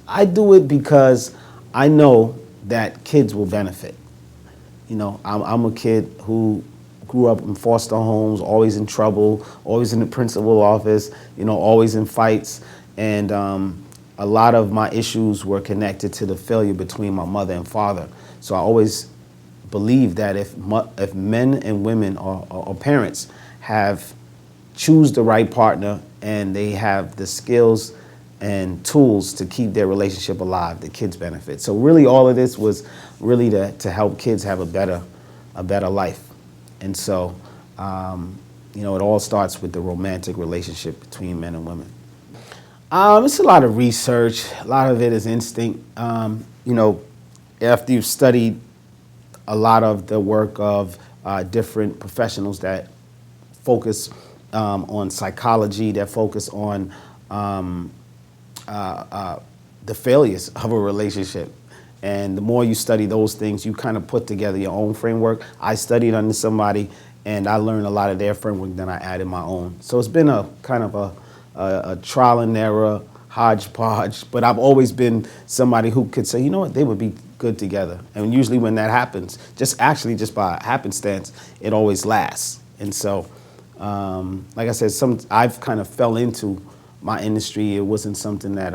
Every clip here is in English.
I do it because I know that kids will benefit. You know, I'm a kid who grew up in foster homes, always in trouble, always in the principal office, you know, always in fights. And a lot of my issues were connected to the failure between my mother and father. So I always believe that if men and women or parents choose the right partner and they have the skills and tools to keep their relationship alive, the kids benefit. So really all of this was really to help kids have a better life. And so, you know, it all starts with the romantic relationship between men and women. It's a lot of research. A lot of it is instinct. You know, after you've studied a lot of the work of different professionals that focus on psychology, that focus on the failures of a relationship. And the more you study those things, you kind of put together your own framework. I studied under somebody, and I learned a lot of their framework, then I added my own. So it's been a kind of a trial and error, hodgepodge, but I've always been somebody who could say, you know what, they would be good together. And usually when that happens, just by happenstance, it always lasts. And so, like I said, I've kind of fell into my industry. It wasn't something that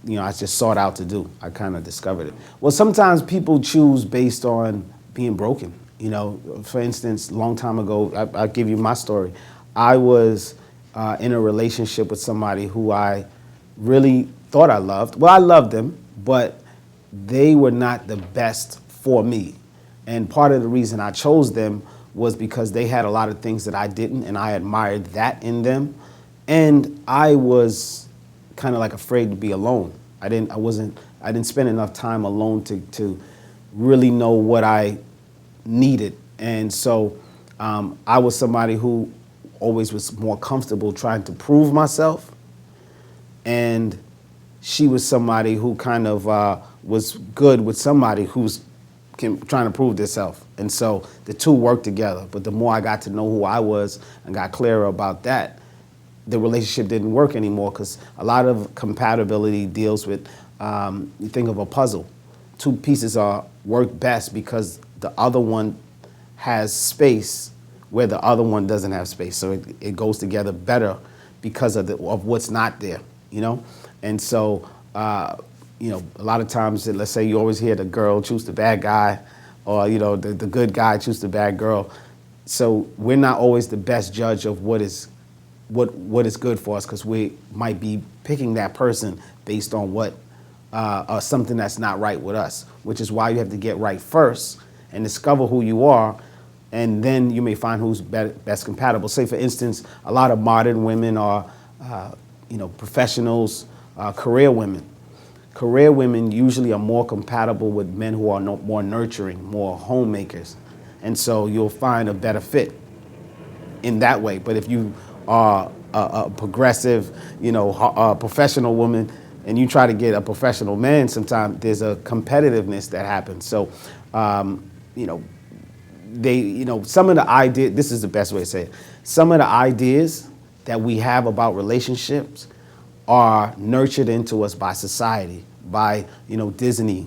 you know, I just sought out to do. I kind of discovered it. Well, sometimes people choose based on being broken. You know, for instance, a long time ago, I'll give you my story. I was in a relationship with somebody who I really thought I loved. Well, I loved them, but they were not the best for me. And part of the reason I chose them was because they had a lot of things that I didn't, and I admired that in them. And I was kind of like afraid to be alone. I didn't spend enough time alone to really know what I needed. And so I was somebody who always was more comfortable trying to prove myself. And she was somebody who kind of was good with somebody who's trying to prove themselves. And so the two worked together. But the more I got to know who I was and got clearer about that, the relationship didn't work anymore, because a lot of compatibility deals with, you think of a puzzle. Two pieces work best because the other one has space where the other one doesn't have space. So it goes together better because of what's not there, you know? And so, you know, a lot of times, let's say you always hear the girl choose the bad guy, or, you know, the good guy choose the bad girl. So we're not always the best judge of what is good for us, because we might be picking that person based on something that's not right with us, which is why you have to get right first and discover who you are, and then you may find who's best compatible. Say, for instance, a lot of modern women are, you know, professionals, career women. Career women usually are more compatible with men who are more nurturing, more homemakers, and so you'll find a better fit in that way. But if you are a progressive, you know, a professional woman, and you try to get a professional man, sometimes there's a competitiveness that happens. So, you know, some of the ideas, this is the best way to say it, some of the ideas that we have about relationships are nurtured into us by society, by, you know, Disney,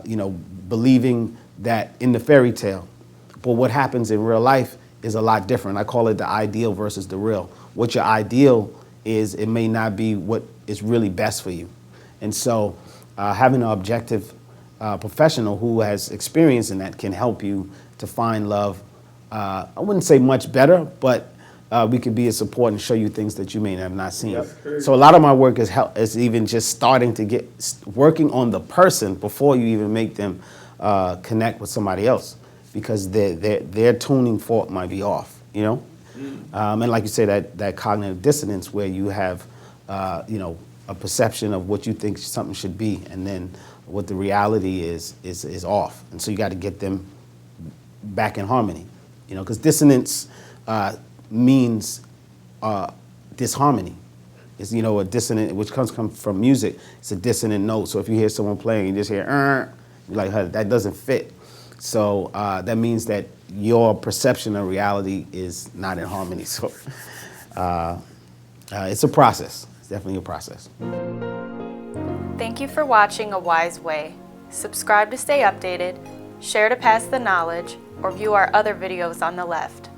you know, believing that in the fairy tale. But what happens in real life is a lot different. I call it the ideal versus the real. What your ideal is, it may not be what is really best for you. And so having an objective professional who has experience in that can help you to find love. I wouldn't say much better, but we could be a support and show you things that you may have not seen. So a lot of my work is even just starting to working on the person before you even make them connect with somebody else, because their tuning fork might be off, you know? And like you say, that cognitive dissonance where you have, you know, a perception of what you think something should be, and then what the reality is off. And so you got to get them back in harmony, you know, because dissonance means disharmony. It's, you know, a dissonant, which comes from music. It's a dissonant note. So if you hear someone playing, you just hear, you're like, hey, that doesn't fit. So that means that your perception of reality is not in harmony. So it's a process. It's definitely a process. Thank you for watching A Wise Way. Subscribe to stay updated, share to pass the knowledge, or view our other videos on the left.